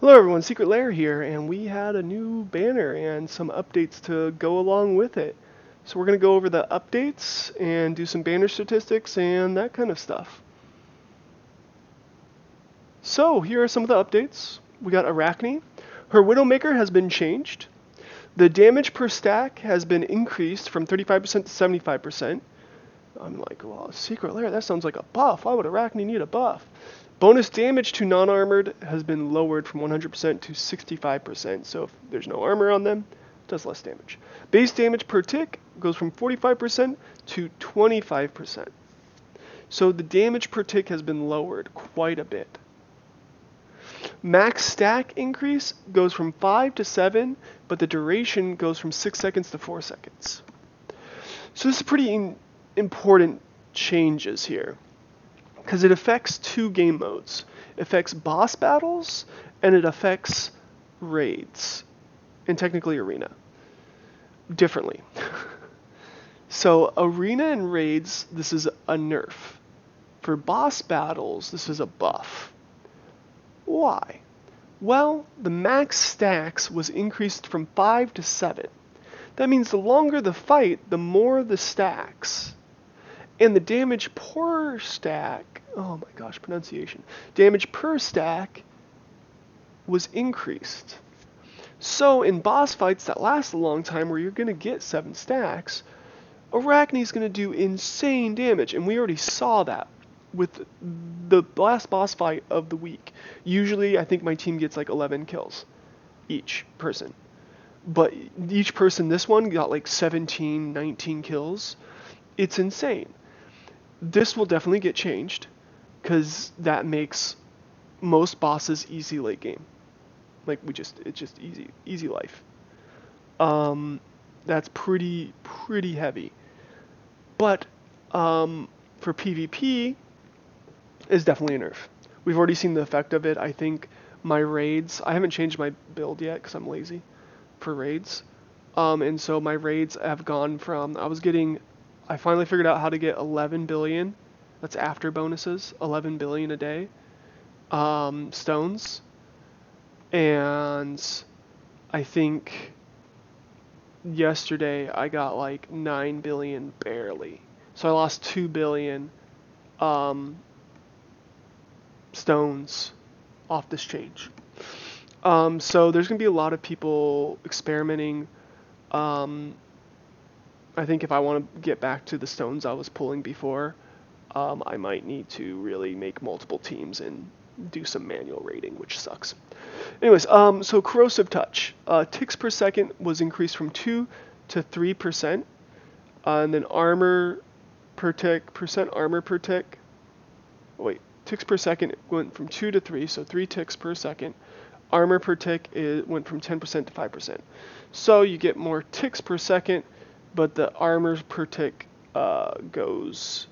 Hello everyone, Secret Lair here, and we had a new banner and some updates to go along with it. So we're going to go over the updates and do some banner statistics and that kind of stuff. So here are some of the updates. We got Arachne. Her Widowmaker has been changed. The damage per stack has been increased from 35% to 75%. I'm like, well, Secret Lair, that sounds like a buff. Why would Arachne need a buff? Bonus damage to non-armored has been lowered from 100% to 65%, so if there's no armor on them, it does less damage. Base damage per tick goes from 45% to 25%. So the damage per tick has been lowered quite a bit. Max stack increase goes from 5 to 7, but the duration goes from 6 seconds to 4 seconds. So this is pretty important changes here, because it affects two game modes. It affects boss battles, and it affects raids, and technically arena, differently. So arena and raids, this is a nerf. For boss battles, this is a buff. Why? Well, the max stacks was increased from 5 to 7. That means the longer the fight, the more the stacks. And the damage per stack, oh my gosh, pronunciation. Damage per stack was increased. So in boss fights that last a long time where you're going to get 7 stacks, Arachne's going to do insane damage. And we already saw that with the last boss fight of the week. Usually I think my team gets like 11 kills each person. But each person, this one got like 17, 19 kills. It's insane. This will definitely get changed, because that makes most bosses easy late game. Like it's just easy life. That's pretty heavy. But for PvP, is definitely a nerf. We've already seen the effect of it. I think my raids, I haven't changed my build yet because I'm lazy for raids. And so my raids have gone from, I finally figured out how to get 11 billion, that's after bonuses, 11 billion a day, stones. And I think yesterday I got like 9 billion barely. So I lost 2 billion stones off this change. So there's going to be a lot of people experimenting. I think if I want to get back to the stones I was pulling before, I might need to really make multiple teams and do some manual rating, which sucks. Anyways, so corrosive touch. Ticks per second was increased from 2 to 3%. And then armor per tick, percent armor per tick. Ticks per second went from 2 to 3, so 3 ticks per second. Armor per tick went from 10% to 5%. So you get more ticks per second, but the armor per tick goes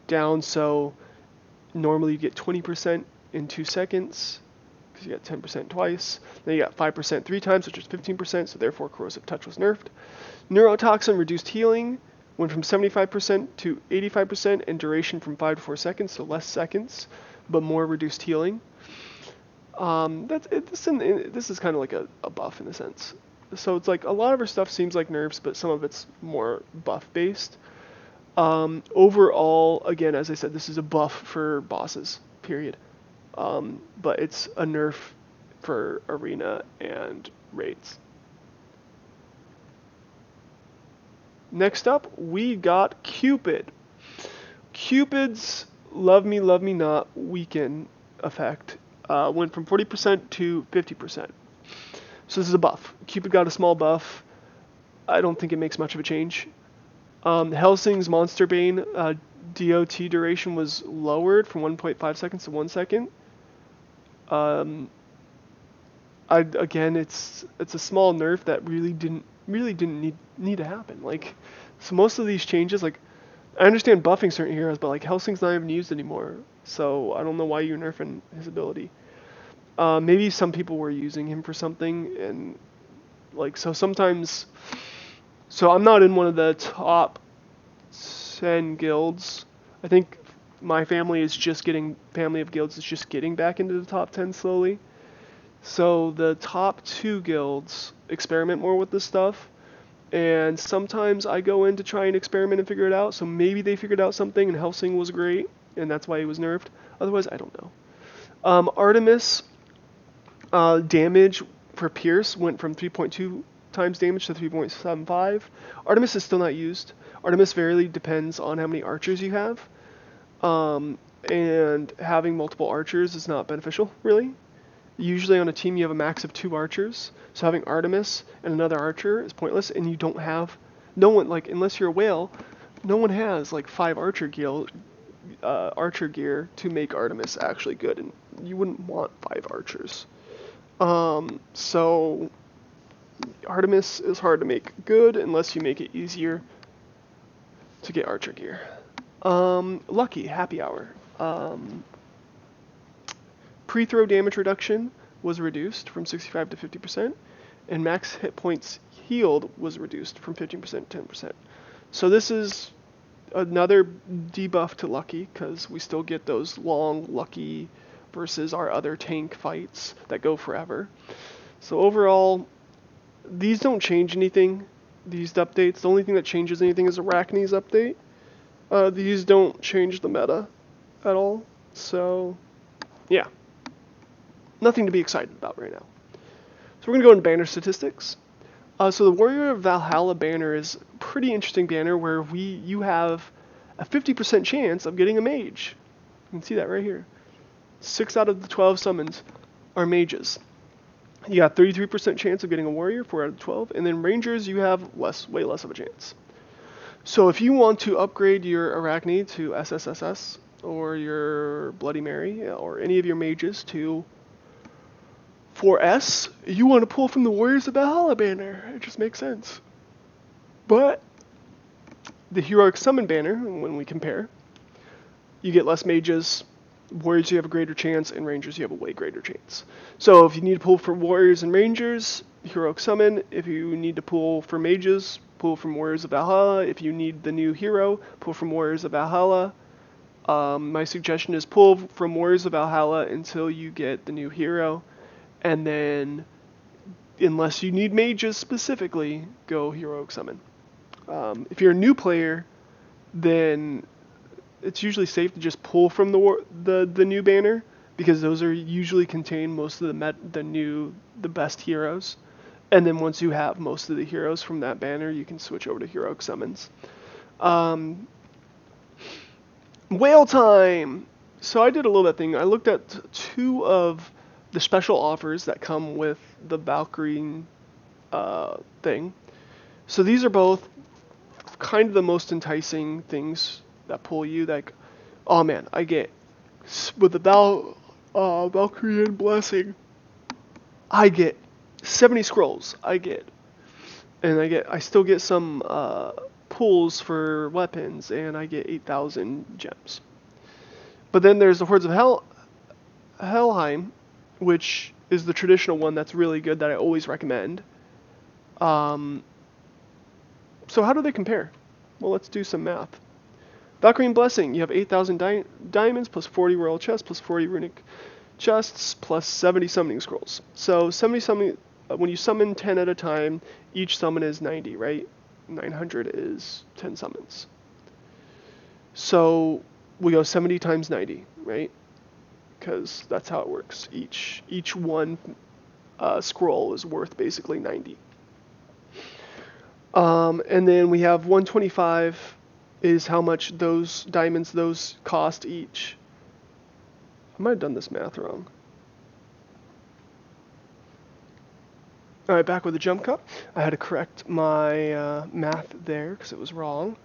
down. So normally you get 20% in 2 seconds, because you got 10% twice. Then you got 5% 3 times, which is 15%, so therefore corrosive touch was nerfed. Neurotoxin reduced healing, went from 75% to 85%, and duration from 5 to 4 seconds, so less seconds, but more reduced healing. This is kind of like a buff in a sense. So it's like a lot of her stuff seems like nerfs, but some of it's more buff based. Overall, again, as I said, this is a buff for bosses, period. But it's a nerf for arena and raids. Next up, we got Cupid. Cupid's Love Me Not weaken effect went from 40% to 50%. So this is a buff. Cupid got a small buff. I don't think it makes much of a change. Helsing's Monster Bane DOT duration was lowered from 1.5 seconds to 1 second. Again, it's a small nerf that really didn't need to happen. Like, so most of these changes, like, I understand buffing certain heroes, but like Helsing's not even used anymore, so I don't know why you're nerfing his ability. Maybe some people were using him for something, and like, so sometimes, so I'm not in one of the top 10 guilds. I think my family of guilds is just getting back into the top 10 slowly. So the top 2 guilds experiment more with this stuff, and sometimes I go in to try and experiment and figure it out. So maybe they figured out something, and Helsing was great, and that's why he was nerfed. Otherwise, I don't know. Artemis damage for Pierce went from 3.2 times damage to 3.75. Artemis is still not used. Artemis very depends on how many archers you have, and having multiple archers is not beneficial, really. Usually on a team you have a max of 2 archers, so having Artemis and another archer is pointless, and you don't have, no one, like, unless you're a whale, no one has like 5 archer gear to make Artemis actually good, and you wouldn't want 5 archers. So Artemis is hard to make good unless you make it easier to get archer gear. Lucky, happy hour. Pre-throw damage reduction was reduced from 65 to 50%, and max hit points healed was reduced from 15% to 10%. So this is another debuff to Lucky, because we still get those long Lucky versus our other tank fights that go forever. So overall, these don't change anything, these updates. The only thing that changes anything is Arachne's update. These don't change the meta at all. So, yeah. Nothing to be excited about right now. So we're going to go into banner statistics. So the Warrior of Valhalla banner is a pretty interesting banner where you have a 50% chance of getting a mage. You can see that right here. 6 out of the 12 summons are mages. You got 33% chance of getting a warrior, 4 out of 12, and then rangers you have way less of a chance. So if you want to upgrade your Arachne to SSSS, or your Bloody Mary, or any of your mages to 4S, you want to pull from the Warriors of Valhalla banner. It just makes sense. But the Heroic Summon banner, when we compare, you get less mages, Warriors you have a greater chance, and Rangers you have a way greater chance. So if you need to pull for Warriors and Rangers, Heroic Summon. If you need to pull for mages, pull from Warriors of Valhalla. If you need the new hero, pull from Warriors of Valhalla. My suggestion is pull from Warriors of Valhalla until you get the new hero. And then, unless you need mages specifically, go Heroic Summon. If you're a new player, then it's usually safe to just pull from the new banner, because those are usually contain most of the best heroes. And then once you have most of the heroes from that banner, you can switch over to Heroic Summons. Whale time! So I did a little bit thing. I looked at 2 of the special offers that come with the Valkyrie thing. So these are both kind of the most enticing things that pull you. Like, oh man, I get with the Valkyrian Blessing, I get 70 scrolls. I still get some pulls for weapons, and I get 8,000 gems. But then there's the Hordes of Helheim, which is the traditional one that's really good that I always recommend. So how do they compare? Well, let's do some math. Valkyrian Blessing, you have 8,000 diamonds, plus 40 royal chests, plus 40 runic chests, plus 70 summoning scrolls. So 70 summoning, when you summon 10 at a time, each summon is 90, right? 900 is 10 summons. So we go 70 times 90, right? Because that's how it works. Each one scroll is worth basically 90. And then we have 125 is how much those diamonds cost each. I might have done this math wrong. Alright, back with the jump cut. I had to correct my math there because it was wrong.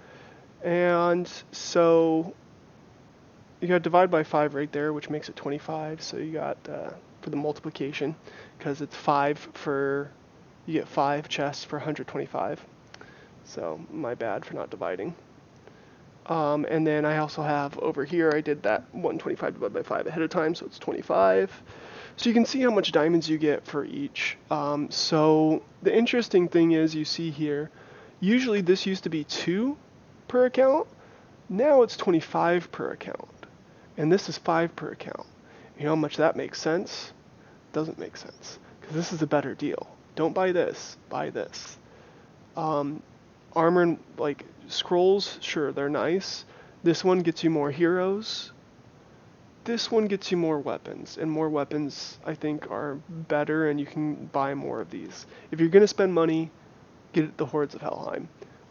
And so you got to divide by 5 right there, which makes it 25. So you got for the multiplication, because it's 5 for, you get 5 chests for 125. So my bad for not dividing. And then I also have over here, I did that 125 divided by 5 ahead of time, so it's 25. So you can see how much diamonds you get for each. So the interesting thing is, you see here, usually this used to be 2 per account. Now it's 25 per account. And this is 5 per account. You know how much that makes sense? doesn't make sense. Because this is a better deal. Don't buy this. Buy this. Armor and, like, scrolls, sure, they're nice. This one gets you more heroes. This one gets you more weapons. And more weapons, I think, are better, and you can buy more of these. If you're going to spend money, get the Hordes of Helheim.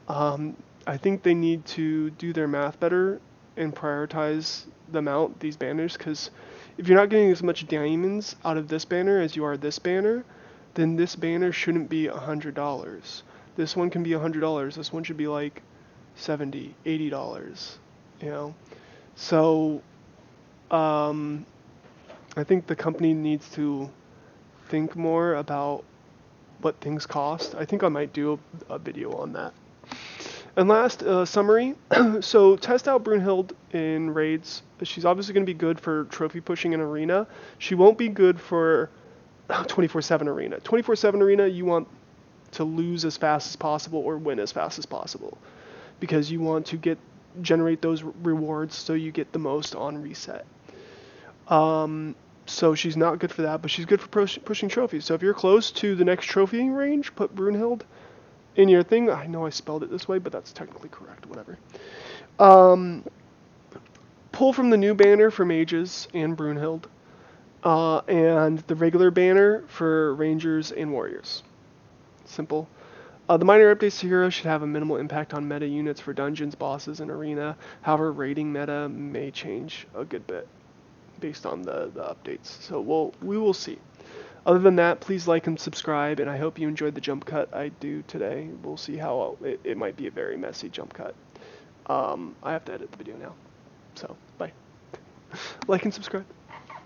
I think they need to do their math better and prioritize the amount these banners, because if you're not getting as much diamonds out of this banner as you are this banner, then this banner shouldn't be $100. This one can be $100. This one should be like $70, $80, you know? So, I think the company needs to think more about what things cost. I think I might do a video on that. And last, summary. So test out Brunhild in raids. She's obviously going to be good for trophy pushing in arena. She won't be good for 24/7 arena. 24/7 arena, you want to lose as fast as possible or win as fast as possible, because you want to generate those rewards so you get the most on reset. So she's not good for that, but she's good for pushing trophies. So if you're close to the next trophy range, put Brunhild in your thing. I know I spelled it this way, but that's technically correct, whatever. Pull from the new banner for mages and Brunhild, and the regular banner for rangers and warriors. Simple. The minor updates to heroes should have a minimal impact on meta units for dungeons, bosses, and arena. However, raiding meta may change a good bit based on the updates. So we will see. Other than that, please like and subscribe, and I hope you enjoyed the jump cut I do today. We'll see how it might be a very messy jump cut. I have to edit the video now. So, bye. Like and subscribe.